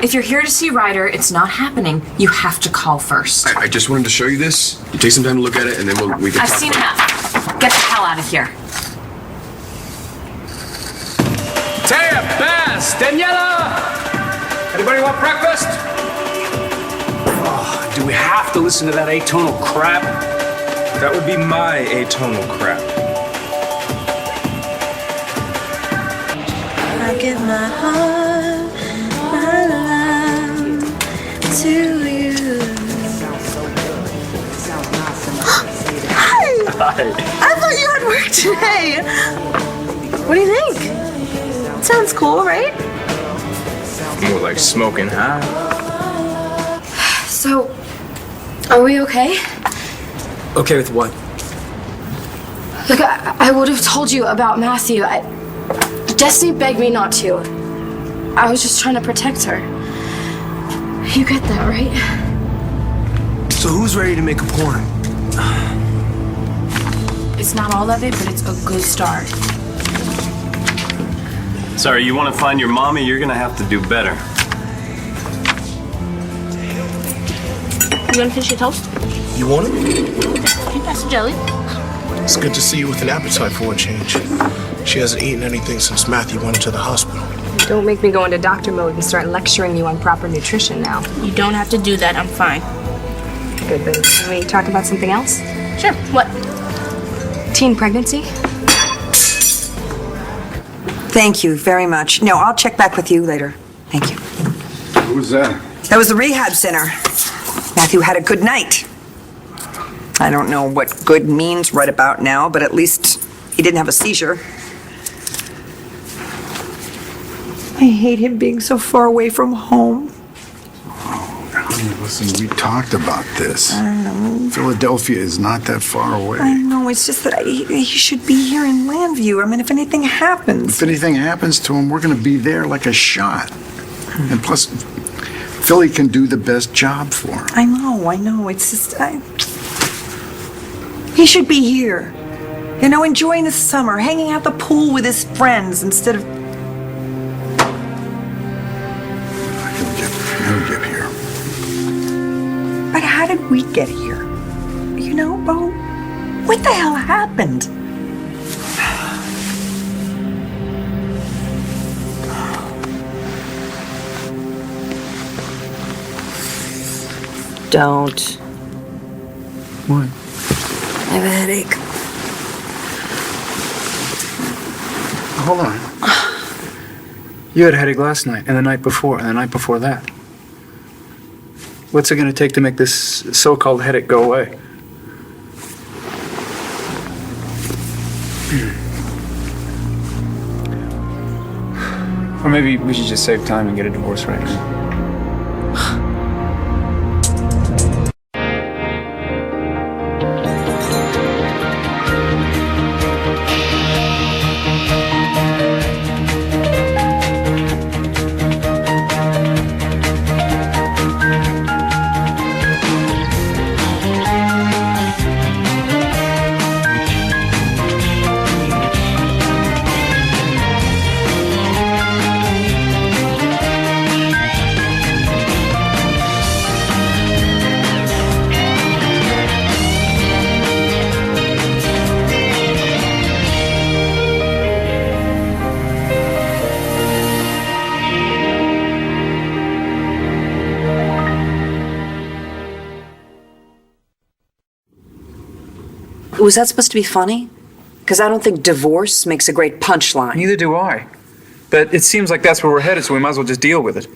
If you're here to see Ryder, it's not happening. You have to call first. I just wanted to show you this. You take some time to look at it, and then we can I've talk seen about enough. Get the hell out of here. Taya, Baz, Daniela! Anybody want breakfast? Oh, do we have to listen to that atonal crap? That would be my atonal crap. I give my heart, my love to you. Hi! I thought you had work today. What do you think? Sounds cool, right? More like smoking hot. So, are we okay? Okay with what? Look, I would have told you about Matthew. Destiny begged me not to. I was just trying to protect her. You get that, right? So who's ready to make a porn? It's not all of it, but it's a good start. Sorry, you want to find your mommy? You're gonna have to do better. You gonna finish your toast? You want it? Can you pass the jelly? It's good to see you with an appetite for a change. She hasn't eaten anything since Matthew went into the hospital. Don't make me go into doctor mode and start lecturing you on proper nutrition now. You don't have to do that. I'm fine. Good, then can we talk about something else? Sure. What? Teen pregnancy? Thank you very much. No, I'll check back with you later. Thank you. Who was that? That was the rehab center. Matthew had a good night. I don't know what good means right about now, but at least he didn't have a seizure. I hate him being so far away from home. Oh, honey, listen, we talked about this. I know. Philadelphia is not that far away. I know, it's just that he should be here in Landview. I mean, if anything happens. If anything happens to him, we're going to be there like a shot. And plus, Philly can do the best job for him. I know. It's just, he should be here. You know, enjoying the summer, hanging out the pool with his friends instead of... He'll get here. But how did we get here? You know, Bo? What the hell happened? Don't. What? I have a headache. Hold on. You had a headache last night, and the night before, and the night before that. What's it going to take to make this so-called headache go away? Or maybe we should just save time and get a divorce right now. Was that supposed to be funny? Because I don't think divorce makes a great punchline. Neither do I. But it seems like that's where we're headed, so we might as well just deal with it.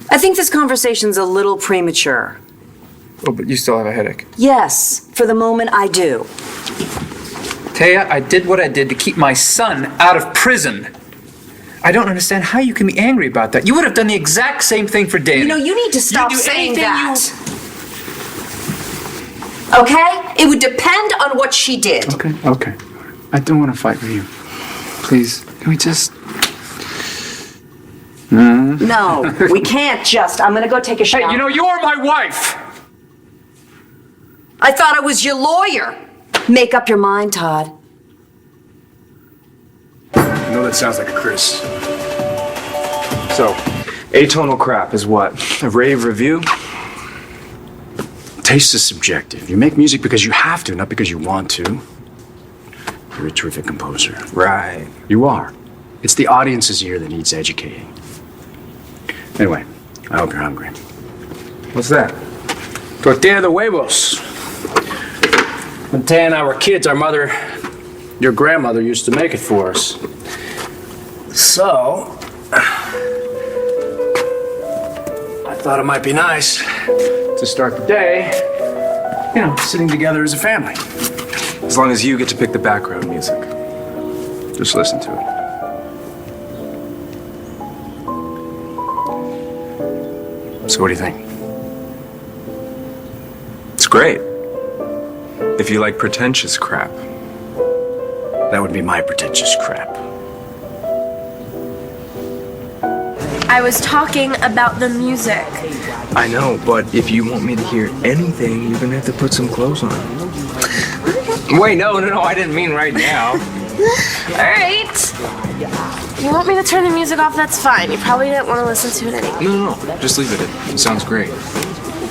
I think this conversation's a little premature. Oh, but you still have a headache. Yes, for the moment I do. Taya, I did what I did to keep my son out of prison. I don't understand how you can be angry about that. You would have done the exact same thing for Danny. You know, you need to stop You do saying anything that. Okay? It would depend on what she did. Okay. I don't want to fight with you. Please, can we just... No, we can't just. I'm gonna go take a shower. Hey, you know, you're my wife! I thought I was your lawyer. Make up your mind, Todd. I know that sounds like a Chris. So, Atonal crap is what? A rave review? Taste is subjective. You make music because you have to, not because you want to. You're a terrific composer. Right. You are. It's the audience's ear that needs educating. Anyway, I hope you're hungry. What's that? Tortilla de huevos. When Tay and I were kids, your grandmother used to make it for us. So, I thought it might be nice to start the day, sitting together as a family. As long as you get to pick the background music. Just listen to it. So what do you think? It's great. If you like pretentious crap. That would be my pretentious crap. I was talking about the music. I know, but if you want me to hear anything, you're gonna have to put some clothes on. Wait, no, I didn't mean right now. All right. You want me to turn the music off? That's fine. You probably didn't want to listen to it anyway. No, just leave it. It sounds great.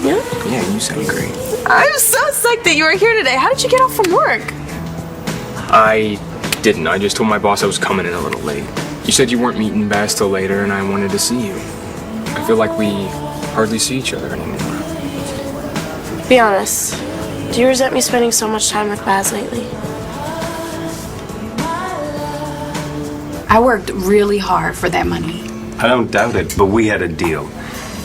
Yeah? Yeah, you sound great. I'm so psyched that you were here today. How did you get off from work? I didn't. I just told my boss I was coming in a little late. You said you weren't meeting Bass till later, and I wanted to see you. I feel like we hardly see each other anymore. Be honest. Do you resent me spending so much time with Baz lately? I worked really hard for that money. I don't doubt it, but we had a deal.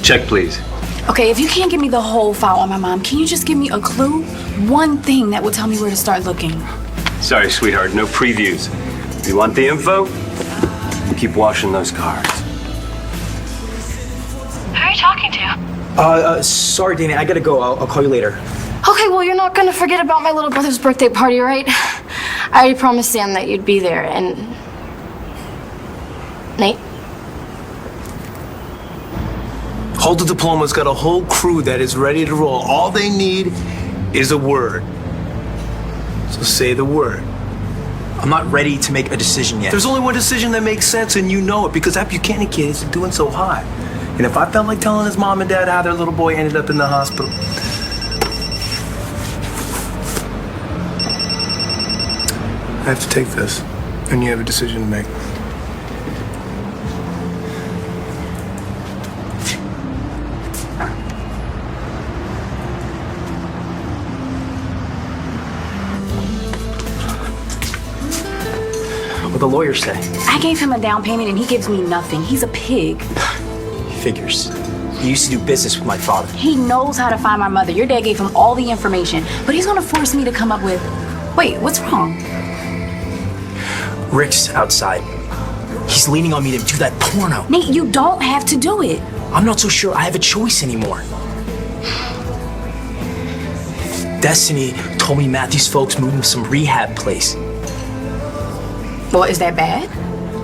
Check, please. Okay, if you can't give me the whole file on my mom, can you just give me a clue? One thing that will tell me where to start looking. Sorry, sweetheart, no previews. You want the info? Keep washing those cards. Who are you talking to? Sorry, Danny, I gotta go. I'll call you later. Okay, well, you're not gonna forget about my little brother's birthday party, right? I already promised Sam that you'd be there, and... Nate? Hold the Diploma's got a whole crew that is ready to roll. All they need is a word. So say the word. I'm not ready to make a decision yet. There's only one decision that makes sense, and you know it, because that Buchanan kid is doing so hot. And if I felt like telling his mom and dad how their little boy ended up in the hospital... I have to take this, and you have a decision to make. What the lawyers say? I gave him a down payment and he gives me nothing. He's a pig. Figures. He used to do business with my father. He knows how to find my mother. Your dad gave him all the information, but he's gonna force me to come up with... Wait, what's wrong? Rick's outside. He's leaning on me to do that porno. Nate, you don't have to do it. I'm not so sure I have a choice anymore. Destiny told me Matthew's folks moved him to some rehab place. Well, is that bad?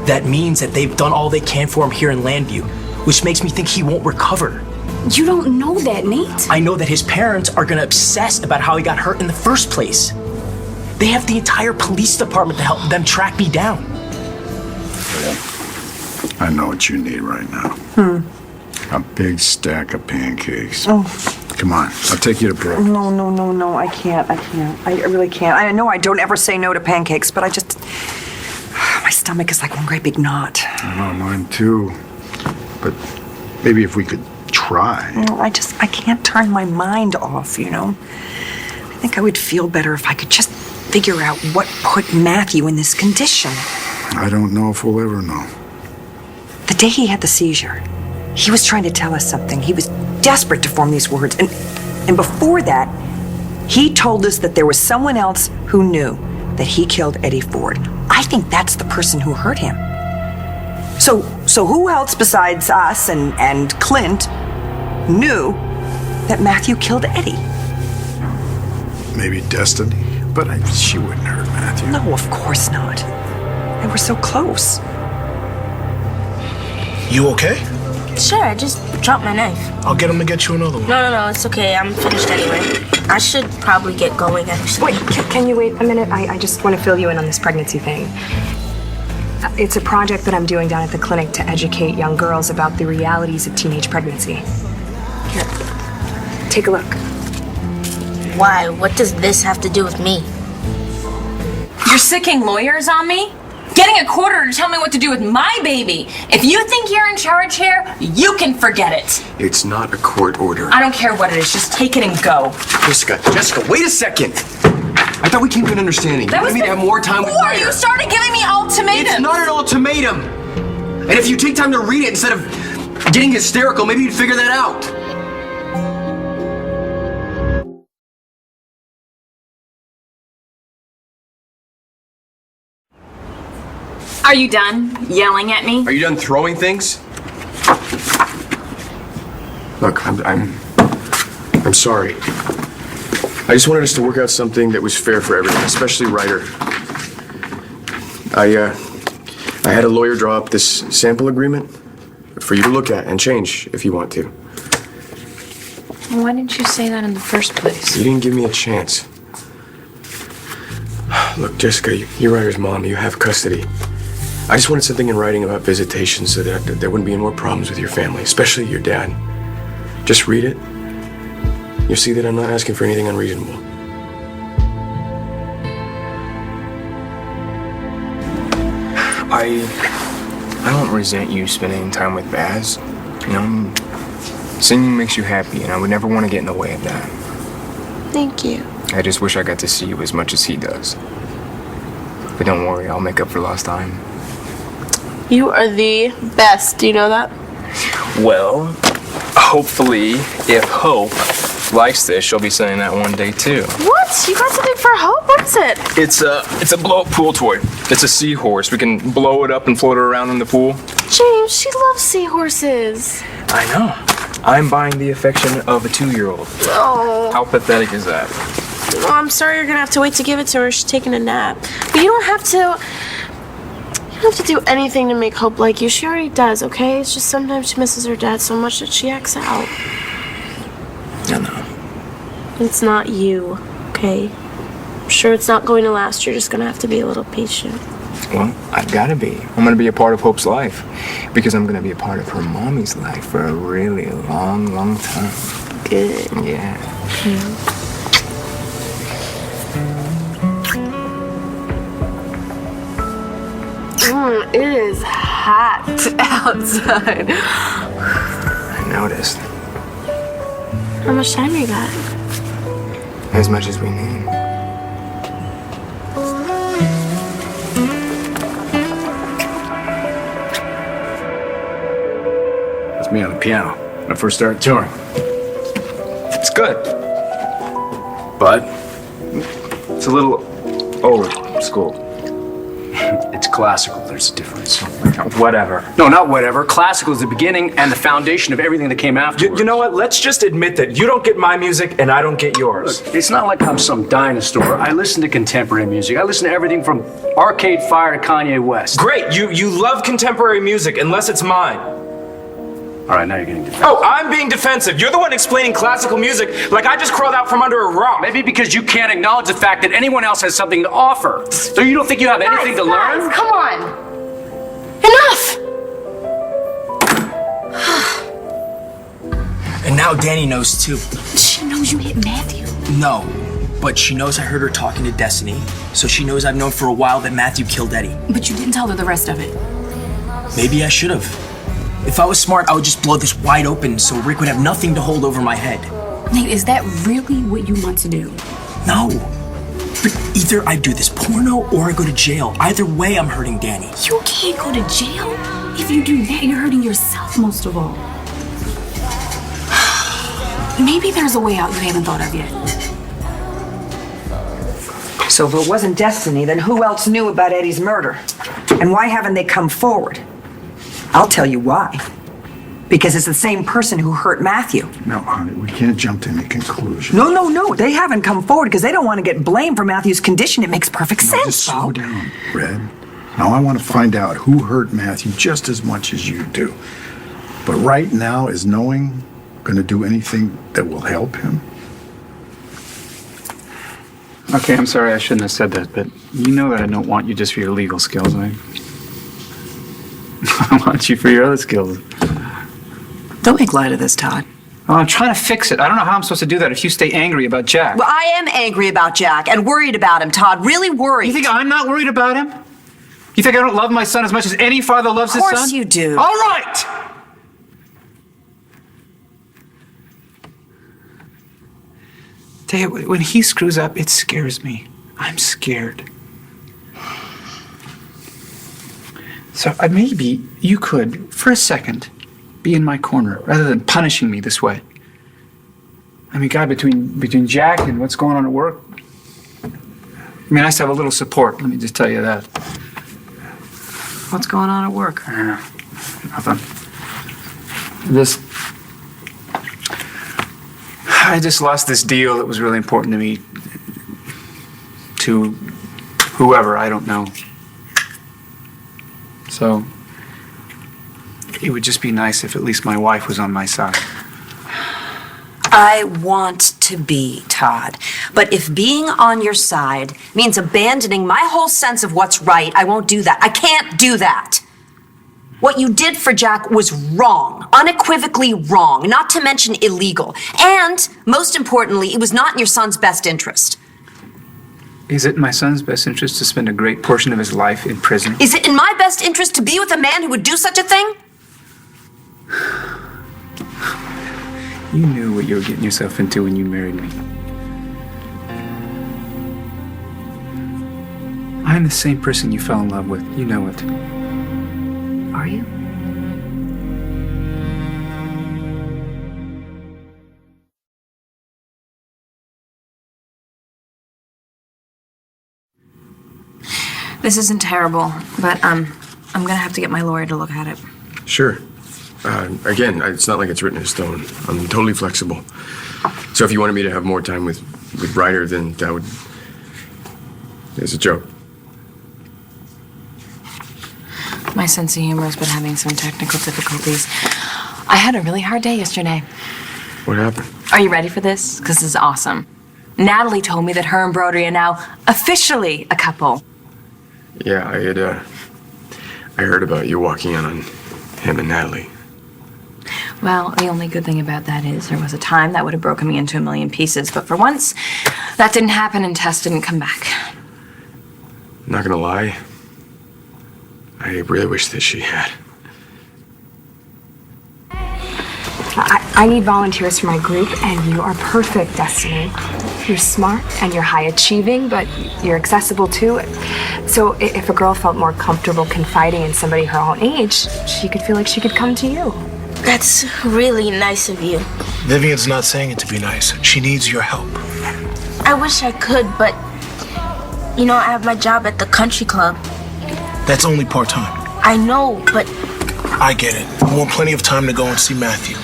That means that they've done all they can for him here in Landview, which makes me think he won't recover. You don't know that, Nate. I know that his parents are gonna obsess about how he got hurt in the first place. They have the entire police department to help them track me down. I know what you need right now. A big stack of pancakes. Oh. Come on, I'll take you to breakfast. No, I can't. I really can't. I know I don't ever say no to pancakes, but I just... My stomach is like one great big knot. I know, mine too. But maybe if we could try. No, I can't turn my mind off, I think I would feel better if I could just figure out what put Matthew in this condition. I don't know if we'll ever know. The day he had the seizure, he was trying to tell us something. He was desperate to form these words. And before that, he told us that there was someone else who knew that he killed Eddie Ford. I think that's the person who hurt him. So who else besides us and Clint knew that Matthew killed Eddie? Maybe Destiny, but she wouldn't hurt Matthew. No, of course not. They were so close. You okay? Sure, I just dropped my knife. I'll get him to get you another one. No, it's okay. I'm finished anyway. I should probably get going, actually. Wait, can you wait a minute? I just want to fill you in on this pregnancy thing. It's a project that I'm doing down at the clinic to educate young girls about the realities of teenage pregnancy. Here, take a look. Why? What does this have to do with me? You're sicking lawyers on me? Getting a quarter to tell me what to do with my baby. If you think you're in charge here, you can forget it. It's not a court order. I don't care what it is, just take it and go. Jessica, wait a second. I thought we came to an understanding. That You was wanted me to have more time with before Ryder. you started giving me ultimatums. It's not an ultimatum. And if you take time to read it instead of getting hysterical, maybe you'd figure that out. Are you done yelling at me? Are you done throwing things? Look, I'm sorry. I just wanted us to work out something that was fair for everyone, especially Ryder. I had a lawyer draw up this sample agreement for you to look at and change if you want to. Why didn't you say that in the first place? You didn't give me a chance. Look, Jessica, you're Ryder's mom. You have custody. I just wanted something in writing about visitation so that there wouldn't be any more problems with your family, especially your dad. Just read it. You'll see that I'm not asking for anything unreasonable. I don't resent you spending time with Baz. You know, singing makes you happy, and I would never want to get in the way of that. Thank you. I just wish I got to see you as much as he does. But don't worry, I'll make up for lost time. You are the best. Do you know that? Well, hopefully, if Hope likes this, she'll be saying that one day too. What? You got something for Hope? What is it? It's a blow-up pool toy. It's a seahorse. We can blow it up and float it around in the pool. James, she loves seahorses. I know. I'm buying the affection of a 2-year-old. Oh. How pathetic is that? Well, I'm sorry you're gonna have to wait to give it to her. She's taking a nap. But you don't have to. You don't have to do anything to make Hope like you. She already does, okay? It's just sometimes she misses her dad so much that she acts out. I know. It's not you, okay? I'm sure it's not going to last. You're just gonna have to be a little patient. Well, I've got to be. I'm going to be a part of Hope's life because I'm going to be a part of her mommy's life for a really long, long time. Good. Yeah. It is hot outside. I noticed. How much time you got? As much as we need. That's me on the piano when I first started touring. It's good. But It's a little old school. it's classical. There's a difference. Whatever. No, not whatever. Classical is the beginning and the foundation of everything that came after. You know what? Let's just admit that you don't get my music and I don't get yours. Look, it's not like I'm some dinosaur. I listen to contemporary music. I listen to everything from Arcade Fire to Kanye West. Great, you love contemporary music unless it's mine. All right, now you're getting defensive. Oh, I'm being defensive. You're the one explaining classical music like I just crawled out from under a rock. Maybe because you can't acknowledge the fact that anyone else has something to offer. So you don't think you have anything to learn? Come on! Enough! And now Danny knows too. She knows you hit Matthew. No, but she knows I heard her talking to Destiny, so she knows I've known for a while that Matthew killed Eddie. But you didn't tell her the rest of it. Maybe I should have. If I was smart, I would just blow this wide open so Rick would have nothing to hold over my head. Nate, is that really what you want to do? No. But either I do this porno or I go to jail. Either way, I'm hurting Danny. You can't go to jail. If you do that, you're hurting yourself most of all. Maybe there's a way out you haven't thought of yet. So if it wasn't Destiny, then who else knew about Eddie's murder? And why haven't they come forward? I'll tell you why. Because it's the same person who hurt Matthew. No, honey, we can't jump to any conclusion. No. They haven't come forward because they don't want to get blamed for Matthew's condition. It makes perfect sense. Just slow down, Red. Now I want to find out who hurt Matthew just as much as you do. But right now, is knowing going to do anything that will help him? Okay, I'm sorry I shouldn't have said that, but you know that I don't want you just for your legal skills, right? I want you for your other skills. Don't make light of this, Todd. Well, I'm trying to fix it. I don't know how I'm supposed to do that if you stay angry about Jack. Well, I am angry about Jack and worried about him, Todd. Really worried. You think I'm not worried about him? You think I don't love my son as much as any father loves his son? Of course you do. All right! Tell you, when he screws up, it scares me. I'm scared. So maybe you could, for a second, be in my corner rather than punishing me this way. I mean, God, between Jack and what's going on at work, it'd be nice to have a little support. Let me just tell you that. What's going on at work? Nothing. I just lost this deal that was really important to me. To whoever, I don't know. So, it would just be nice if at least my wife was on my side. I want to be, Todd. But if being on your side means abandoning my whole sense of what's right, I won't do that. I can't do that. What you did for Jack was wrong, unequivocally wrong, not to mention illegal. And, most importantly, it was not in your son's best interest. Is it in my son's best interest to spend a great portion of his life in prison? Is it in my best interest to be with a man who would do such a thing? You knew what you were getting yourself into when you married me. I'm the same person you fell in love with. You know it. Are you? This isn't terrible, but I'm gonna have to get my lawyer to look at it. Sure. Again, it's not like it's written in stone. I'm totally flexible. So if you wanted me to have more time with Ryder, then that would... It's a joke. My sense of humor has been having some technical difficulties. I had a really hard day yesterday. What happened? Are you ready for this? Because this is awesome. Natalie told me that her and Brody are now officially a couple. Yeah, I heard about you walking in on him and Natalie. Well, the only good thing about that is there was a time that would have broken me into a million pieces, but for once, that didn't happen and Tess didn't come back. Not gonna lie, I really wish that she had. I need volunteers for my group, and you are perfect, Destiny. You're smart and you're high achieving, but you're accessible too. So if a girl felt more comfortable confiding in somebody her own age, she could feel like she could come to you. That's really nice of you. Vivian's not saying it to be nice. She needs your help. I wish I could, but you know, I have my job at the country club. That's only part-time. I know, but I get it. I want plenty of time to go and see Matthew.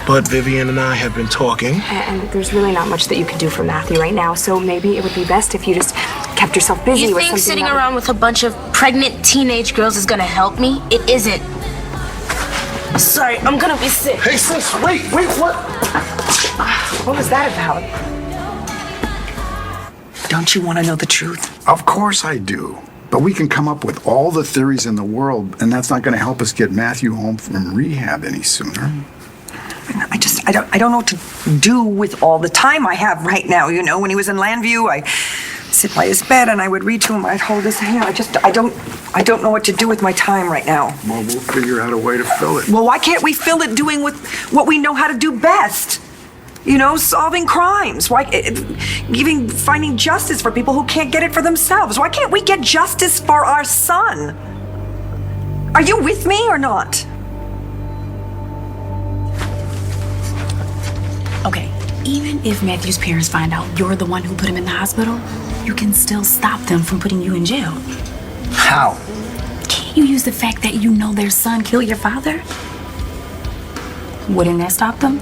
But Vivian and I have been talking. And there's really not much that you can do for Matthew right now, so maybe it would be best if you just kept yourself busy you with think something sitting that... around with a bunch of pregnant teenage girls is gonna help me? It isn't. Sorry, I'm gonna be sick. Hey sis, wait, what? What was that about? Don't you want to know the truth? Of course I do. But we can come up with all the theories in the world, and that's not going to help us get Matthew home from rehab any sooner. I don't know what to do with all the time I have right now. You know, when he was in Landview, I sit by his bed and I would read to him. I'd hold his hand. I don't know what to do with my time right now. Well, we'll figure out a way to fill it. Well, why can't we fill it doing with what we know how to do best? You know, solving crimes. Why, finding justice for people who can't get it for themselves. Why can't we get justice for our son? Are you with me or not? Okay, even if Matthew's parents find out you're the one who put him in the hospital, you can still stop them from putting you in jail. How? Can't you use the fact that you know their son killed your father? Wouldn't that stop them?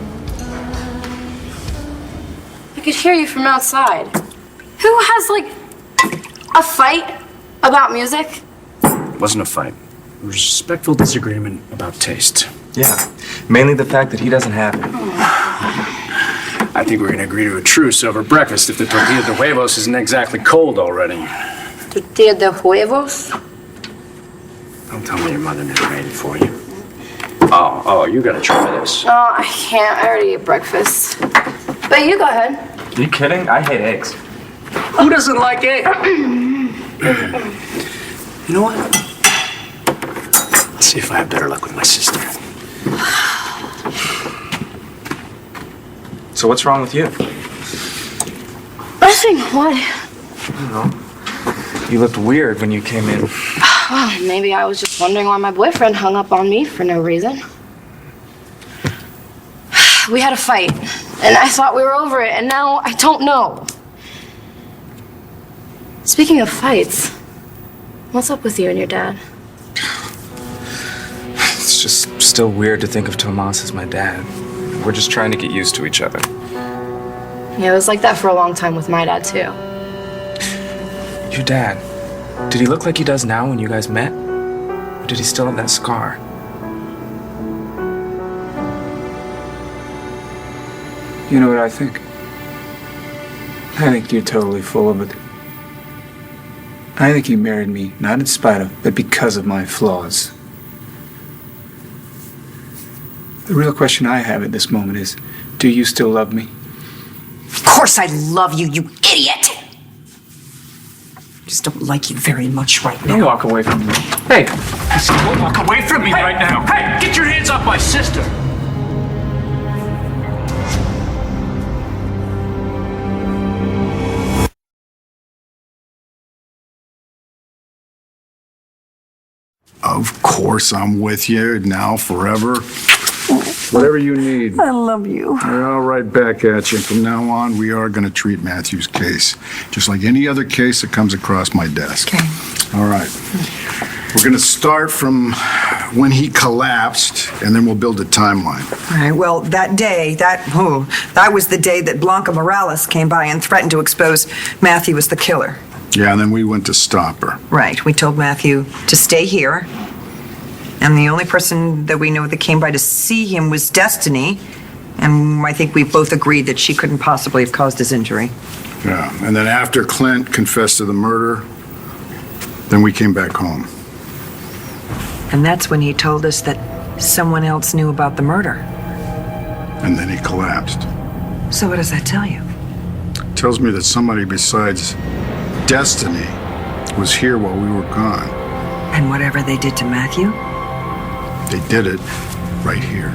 I could hear you from outside. Who has, a fight about music? It wasn't a fight. A respectful disagreement about taste. Yeah, mainly the fact that he doesn't have it. I think we're going to agree to a truce over breakfast if the tortilla de huevos isn't exactly cold already. Tortilla de huevos? Don't tell me your mother never made it for you. Oh, you gotta try this. Oh, I can't. I already ate breakfast. But you go ahead. Are you kidding? I hate eggs. Who doesn't like egg? You know what? Let's see if I have better luck with my sister. So what's wrong with you? Nothing. What? I don't know. You looked weird when you came in. Well, maybe I was just wondering why my boyfriend hung up on me for no reason. We had a fight, and I thought we were over it, and now I don't know. Speaking of fights, what's up with you and your dad? It's just still weird to think of Tomas as my dad. We're just trying to get used to each other. Yeah, it was like that for a long time with my dad, too. Your dad, did he look like he does now when you guys met? Or did he still have that scar? You know what I think? I think you're totally full of it. I think you married me, not in spite of, but because of my flaws. The real question I have at this moment is, do you still love me? Of course I love you, you idiot! Just don't like you very much right now. Don't walk away from me. Hey! I said, don't walk away from me right now. Hey, get your hands off my sister! Of course I'm with you now, forever. Whatever you need. I love you. We're all right back at you. From now on, we are going to treat Matthew's case just like any other case that comes across my desk. Okay. All right. We're going to start from when he collapsed, and then we'll build a timeline. All right, well, that day, that was the day that Blanca Morales came by and threatened to expose Matthew as the killer. Yeah, and then we went to stop her. Right, we told Matthew to stay here. And the only person that we know that came by to see him was Destiny. And I think we both agreed that she couldn't possibly have caused his injury. Yeah, and then after Clint confessed to the murder, then we came back home. And that's when he told us that someone else knew about the murder. And then he collapsed. So what does that tell you? Tells me that somebody besides Destiny was here while we were gone. And whatever they did to Matthew? They did it right here.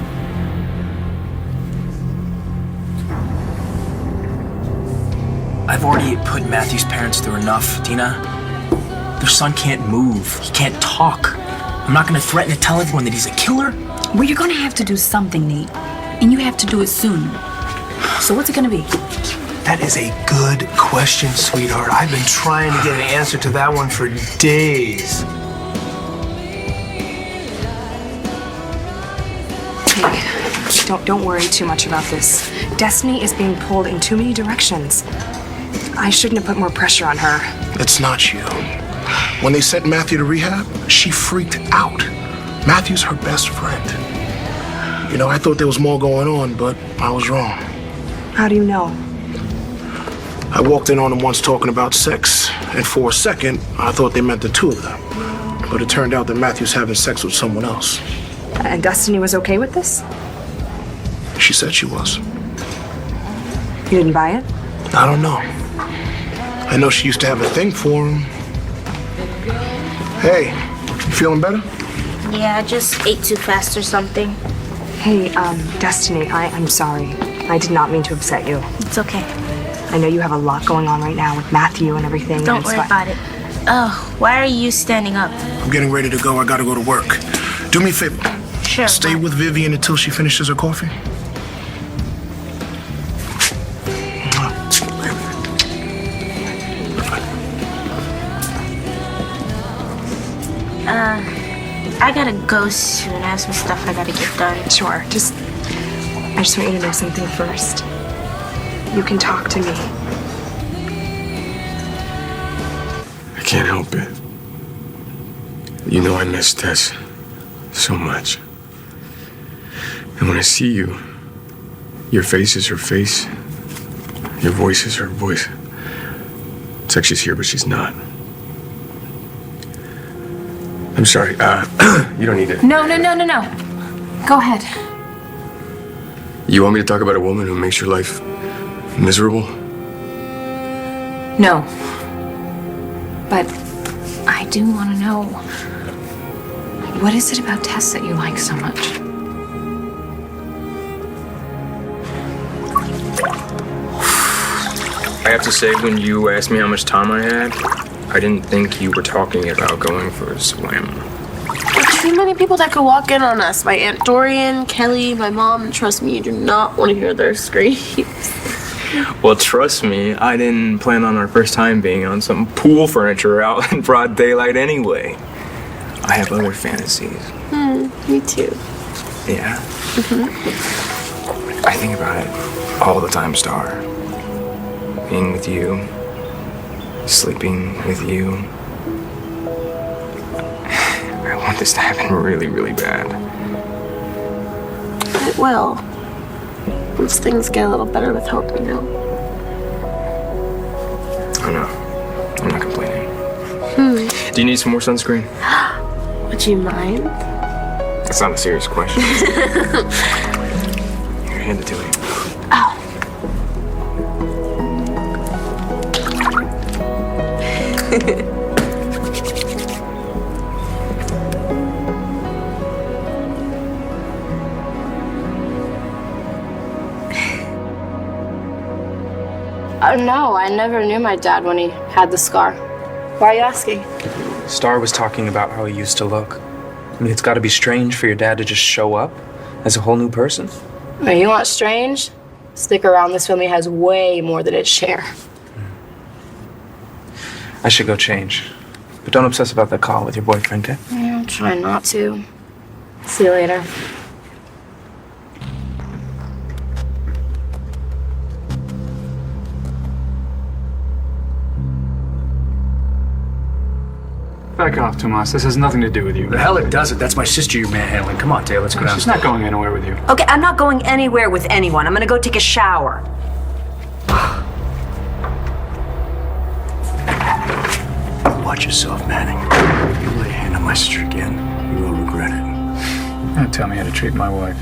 I've already put Matthew's parents through enough, Tina. Their son can't move. He can't talk. I'm not gonna threaten to tell everyone that he's a killer. Well, you're gonna have to do something, Nate. And you have to do it soon. So what's it gonna be? That is a good question, sweetheart. I've been trying to get an answer to that one for days. Hey, don't worry too much about this. Destiny is being pulled in too many directions. I shouldn't have put more pressure on her. It's not you. When they sent Matthew to rehab, she freaked out. Matthew's her best friend. You know, I thought there was more going on, but I was wrong. How do you know? I walked in on them once talking about sex, and for a second, I thought they meant the two of them. But it turned out that Matthew's having sex with someone else. And Destiny was okay with this? She said she was. You didn't buy it? I don't know. I know she used to have a thing for him. Hey, you feeling better? Yeah, I just ate too fast or something. Hey, Destiny, I'm sorry. I did not mean to upset you. It's okay. I know you have a lot going on right now with Matthew and everything. Don't worry about it. Oh, why are you standing up? I'm getting ready to go. I gotta go to work. Do me a favor. Sure. Stay with Vivian until she finishes her coffee. I gotta go soon. I have some stuff I gotta get done. Sure. I just want you to know something first. You can talk to me. I can't help it. You know I miss Tess so much. And when I see you, your face is her face, your voice is her voice. It's like she's here, but she's not. I'm sorry. You don't need to. No. Go ahead. You want me to talk about a woman who makes your life miserable? No. But I do want to know, what is it about Tess that you like so much? I have to say, when you asked me how much time I had, I didn't think you were talking about going for a swim. There are too many people that could walk in on us. My Aunt Dorian, Kelly, my mom, and trust me, you do not want to hear their screams. Well, trust me, I didn't plan on our first time being on some pool furniture out in broad daylight anyway. I have other fantasies. Me too. Yeah? I think about it all the time, Star. Being with you, sleeping with you. I want this to happen really, really bad. It will. Once things get a little better with hope, you know. I know. I'm not complaining. Do you need some more sunscreen? Would you mind? That's not a serious question. Here, hand it to me. No, I never knew my dad when he had the scar. Why are you asking? Star was talking about how he used to look. I mean, it's got to be strange for your dad to just show up as a whole new person. Wait, you want strange? Stick around, this family has way more than its share. I should go change. But don't obsess about that call with your boyfriend, okay? Yeah, I'll try not to. See you later. Back off, Tomas. This has nothing to do with you. The hell it doesn't. That's my sister you're manhandling. Come on, Taylor, let's go down. She's not going anywhere with you. Okay, I'm not going anywhere with anyone. I'm gonna go take a shower. Watch yourself, Manning. You lay a hand on my sister again, you will regret it. Don't tell me how to treat my wife.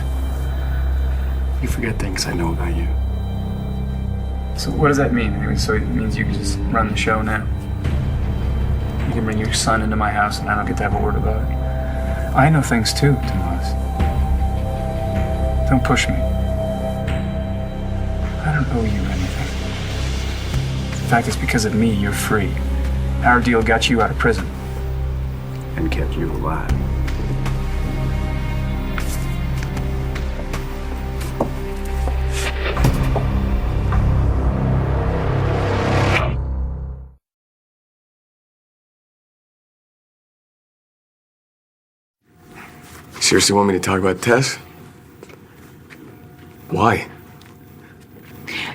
You forget things I know about you. So what does that mean? I mean, so it means you can just run the show now? You can bring your son into my house and I don't get to have a word about it. I know things too, Tomas. Don't push me. I don't owe you anything. In fact, it's because of me you're free. Our deal got you out of prison. And kept you alive. Seriously want me to talk about Tess? Why?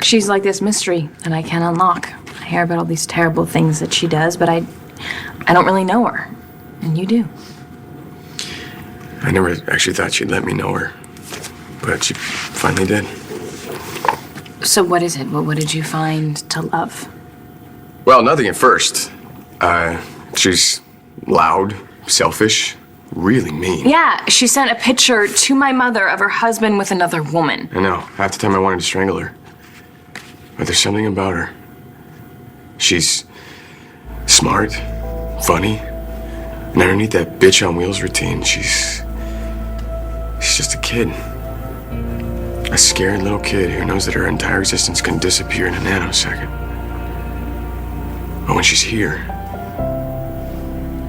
She's like this mystery that I can't unlock. I hear about all these terrible things that she does, but I don't really know her. And you do. I never actually thought she'd let me know her. But she finally did. So what is it? What did you find to love? Well, nothing at first. She's loud, selfish, really mean. Yeah, she sent a picture to my mother of her husband with another woman. I know. Half the time I wanted to strangle her. But there's something about her. She's smart, funny, and underneath that bitch on wheels routine, she's just a kid. A scared little kid who knows that her entire existence can disappear in a nanosecond. But when she's here,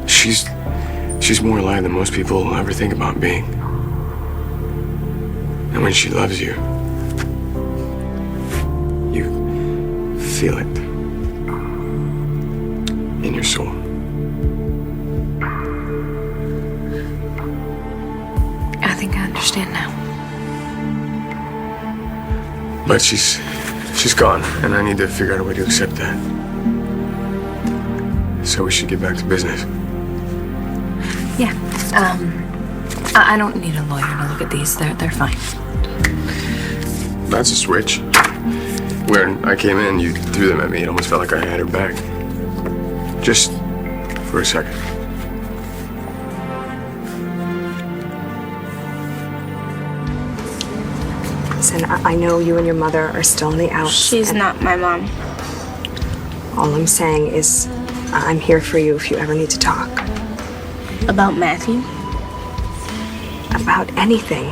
she's more alive than most people ever think about being. And when she loves you, you feel it in your soul. I think I understand now. But she's gone, and I need to figure out a way to accept that. So we should get back to business. Yeah. I don't need a lawyer to look at these. They're fine. That's a switch. When I came in, you threw them at me. It almost felt like I had her back. Just for a second. Listen, I know you and your mother are still in the outs. She's not my mom. All I'm saying is I'm here for you if you ever need to talk. About Matthew? About anything.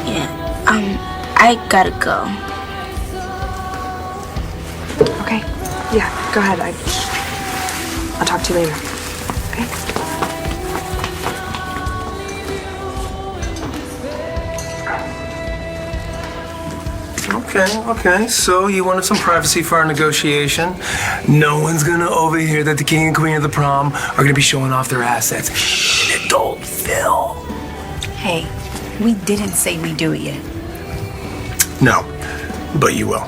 Yeah, I gotta go. Okay, yeah, go ahead. I'll talk to you later. Okay? Okay. So you wanted some privacy for our negotiation. No one's gonna overhear that the king and queen of the prom are gonna be showing off their assets. In Adultville. Hey, we didn't say we do it yet. No, but you will.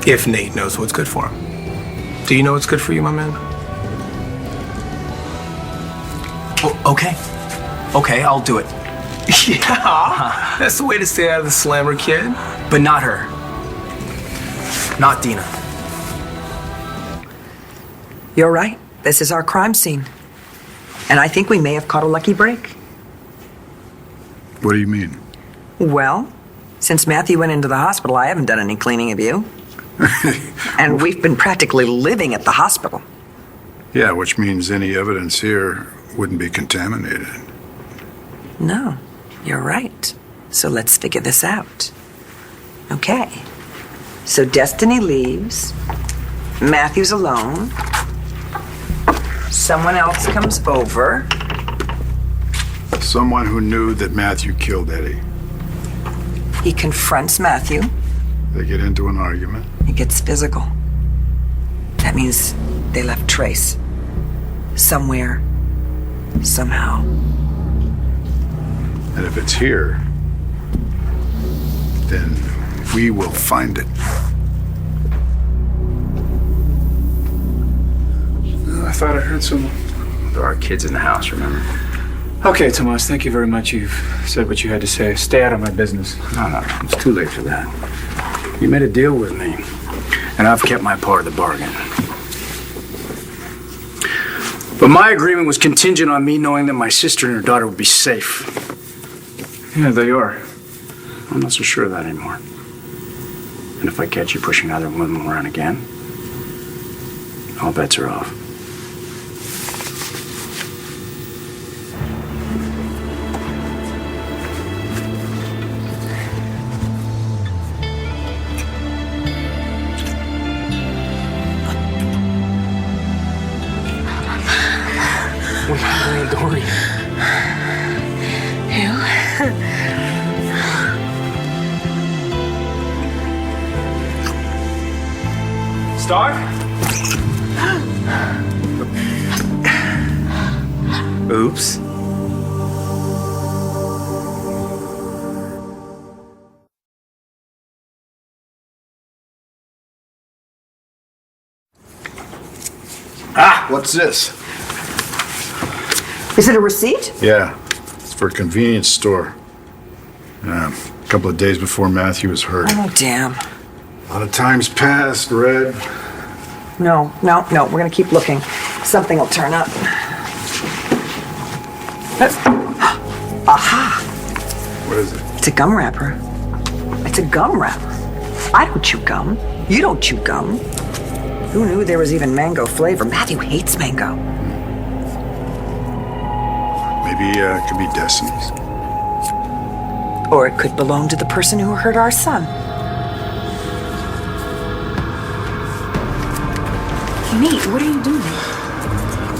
If Nate knows what's good for him. Do you know what's good for you, my man? Oh, okay. Okay, I'll do it. Yeah, that's the way to stay out of the slammer, kid. But not her. Not Dina. You're right. This is our crime scene. And I think we may have caught a lucky break. What do you mean? Well, since Matthew went into the hospital, I haven't done any cleaning of you. And we've been practically living at the hospital. Yeah, which means any evidence here wouldn't be contaminated. No, you're right. So let's figure this out. Okay. So Destiny leaves. Matthew's alone. Someone else comes over. Someone who knew that Matthew killed Eddie. He confronts Matthew. They get into an argument. It gets physical. That means they left trace. Somewhere. Somehow. And if it's here, then we will find it. I thought I heard someone. There are kids in the house, remember? Okay, Tomas, thank you very much. You've said what you had to say. Stay out of my business. No, it's too late for that. You made a deal with me, and I've kept my part of the bargain. But my agreement was contingent on me knowing that my sister and her daughter would be safe. Yeah, they are. I'm not so sure of that anymore. And if I catch you pushing either one of them around again, all bets are off. What happened to Dory? Who? Star? Oops. What's this? Is it a receipt? Yeah, it's for a convenience store. A couple of days before Matthew was hurt. Oh, damn. A lot of time's passed, Red. No. We're gonna keep looking. Something will turn up. Aha! What is it? It's a gum wrapper. It's a gum wrapper. I don't chew gum. You don't chew gum. Who knew there was even mango flavor? Matthew hates mango. Maybe it could be Destiny's. Or it could belong to the person who hurt our son. Nate, what are you doing?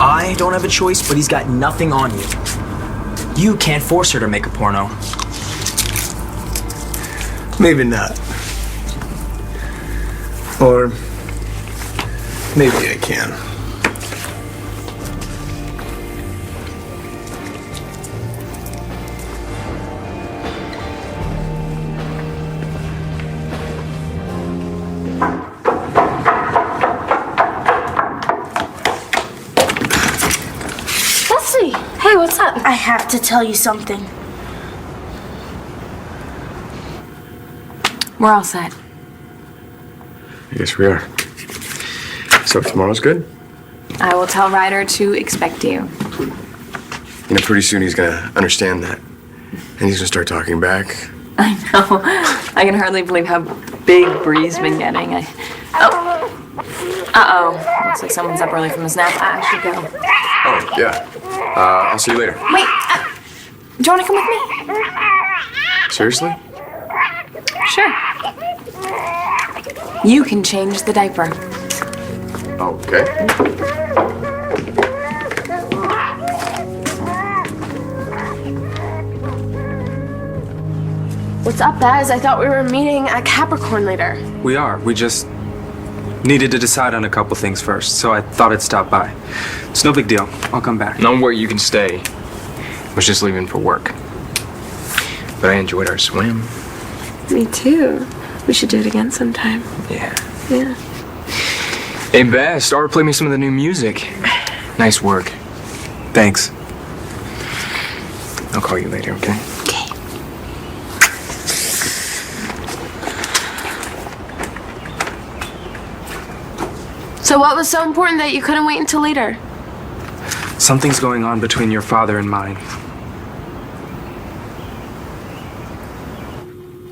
I don't have a choice, but he's got nothing on you. You can't force her to make a porno. Maybe not. Or maybe I can. Leslie! Hey, what's up? I have to tell you something. We're all set. I guess we are. So tomorrow's good? I will tell Ryder to expect you. You know, pretty soon he's gonna understand that. And he's gonna start talking back. I know. I can hardly believe how big Bree's been getting. Uh-oh. Looks like someone's up early from his nap. I should go. Oh, yeah. I'll see you later. Wait, do you want to come with me? Seriously? Sure. You can change the diaper. Okay. What's up, Baz? I thought we were meeting at Capricorn later. We are. We just needed to decide on a couple things first, so I thought I'd stop by. It's no big deal. I'll come back. Don't worry, you can stay. I was just leaving for work. But I enjoyed our swim. Me too. We should do it again sometime. Yeah. Yeah. Hey, Baz, start play me some of the new music. Nice work. Thanks. I'll call you later, okay? So what was so important that you couldn't wait until later? Something's going on between your father and mine.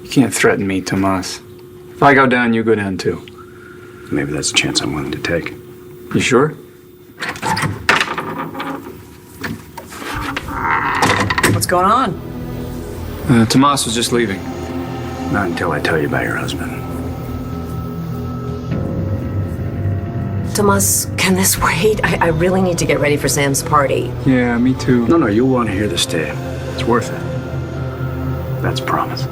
You can't threaten me, Tomas. If I go down, you go down too. Maybe that's a chance I'm willing to take. You sure? What's going on? Tomas was just leaving. Not until I tell you about your husband. Tomas, can this wait? I really need to get ready for Sam's party. Yeah, me too. No, you'll want to hear this tape. It's worth it. That's a promise.